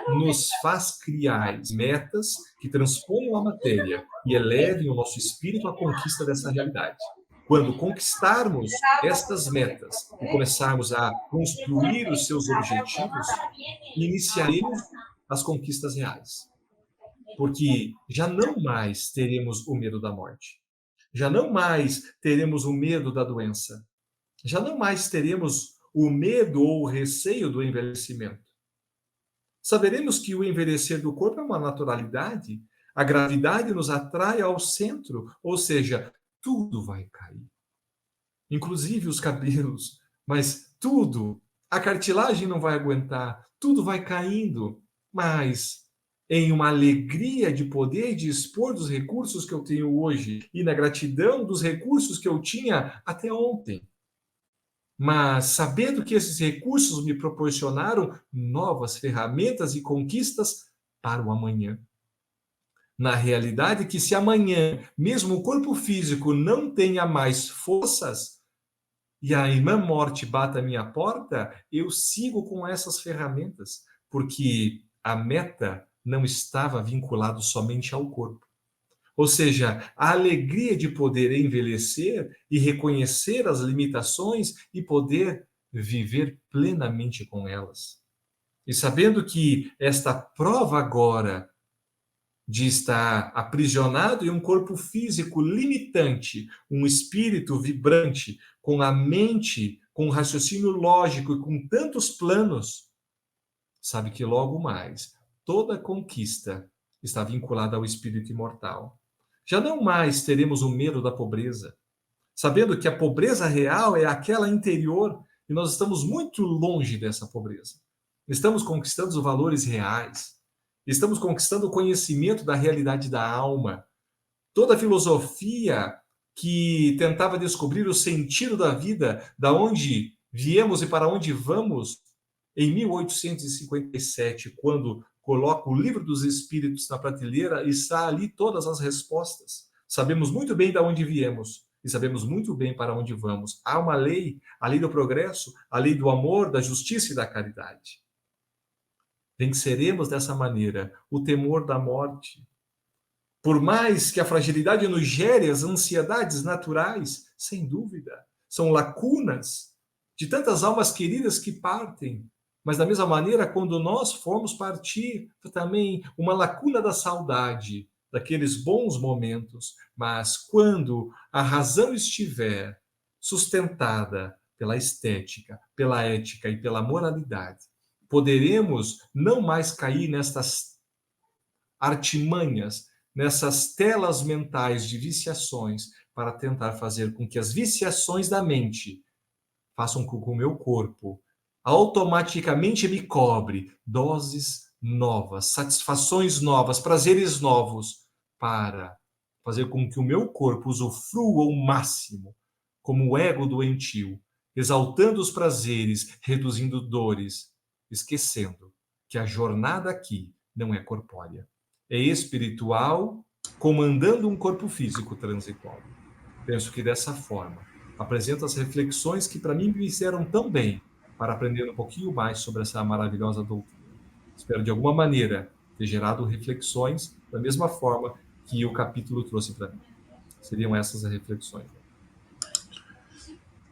nos faz criar metas que transponham a matéria e elevem o nosso espírito à conquista dessa realidade. Quando conquistarmos estas metas e começarmos a construir os seus objetivos, iniciaremos as conquistas reais. Porque já não mais teremos o medo da morte. Já não mais teremos o medo da doença. Já não mais teremos o medo ou o receio do envelhecimento. Saberemos que o envelhecer do corpo é uma naturalidade. A gravidade nos atrai ao centro, ou seja, tudo vai cair. Inclusive os cabelos, mas tudo. A cartilagem não vai aguentar, tudo vai caindo. Mas em uma alegria de poder dispor dos recursos que eu tenho hoje e na gratidão dos recursos que eu tinha até ontem. Mas sabendo que esses recursos me proporcionaram novas ferramentas e conquistas para o amanhã. Na realidade, que se amanhã, mesmo o corpo físico não tenha mais forças, e a irmã morte bata a minha porta, eu sigo com essas ferramentas, porque a meta não estava vinculada somente ao corpo. Ou seja, a alegria de poder envelhecer e reconhecer as limitações e poder viver plenamente com elas. E sabendo que esta prova agora de estar aprisionado em um corpo físico limitante, um espírito vibrante, com a mente, com um raciocínio lógico e com tantos planos, sabe que logo mais toda conquista está vinculada ao espírito imortal. Já não mais teremos o medo da pobreza, sabendo que a pobreza real é aquela interior e nós estamos muito longe dessa pobreza. Estamos conquistando os valores reais, estamos conquistando o conhecimento da realidade da alma. Toda a filosofia que tentava descobrir o sentido da vida, da onde viemos e para onde vamos, em 1857, quando coloca o Livro dos Espíritos na prateleira, está ali todas as respostas. Sabemos muito bem de onde viemos e sabemos muito bem para onde vamos. Há uma lei, a lei do progresso, a lei do amor, da justiça e da caridade. Venceremos dessa maneira o temor da morte. Por mais que a fragilidade nos gere as ansiedades naturais, sem dúvida, são lacunas de tantas almas queridas que partem. Mas da mesma maneira, quando nós formos partir, também uma lacuna da saudade, daqueles bons momentos. Mas quando a razão estiver sustentada pela estética, pela ética e pela moralidade, poderemos não mais cair nestas artimanhas, nessas telas mentais de viciações, para tentar fazer com que as viciações da mente façam com que o meu corpo automaticamente me cobre doses novas, satisfações novas, prazeres novos, para fazer com que o meu corpo usufrua o máximo, como o ego doentio, exaltando os prazeres, reduzindo dores, esquecendo que a jornada aqui não é corpórea, é espiritual comandando um corpo físico transitório. Penso que dessa forma apresento as reflexões que para mim me fizeram tão bem para aprender um pouquinho mais sobre essa maravilhosa doutrina. Espero de alguma maneira ter gerado reflexões da mesma forma que o capítulo trouxe para mim. Seriam essas as reflexões.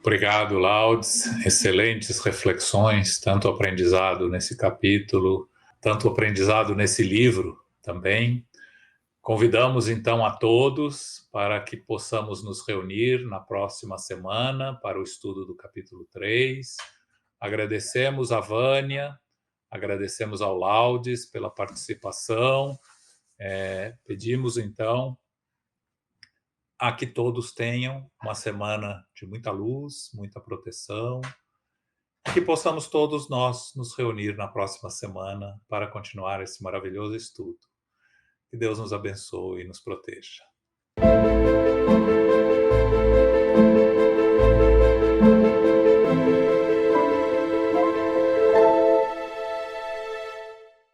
Obrigado, Laudes. Excelentes reflexões, tanto aprendizado nesse capítulo, tanto aprendizado nesse livro também. Convidamos então a todos para que possamos nos reunir na próxima semana para o estudo do capítulo 3. Agradecemos a Vânia, agradecemos ao Laudes pela participação. Pedimos então a que todos tenham uma semana de muita luz, muita proteção, e que possamos todos nós nos reunir na próxima semana para continuar esse maravilhoso estudo. Que Deus nos abençoe e nos proteja.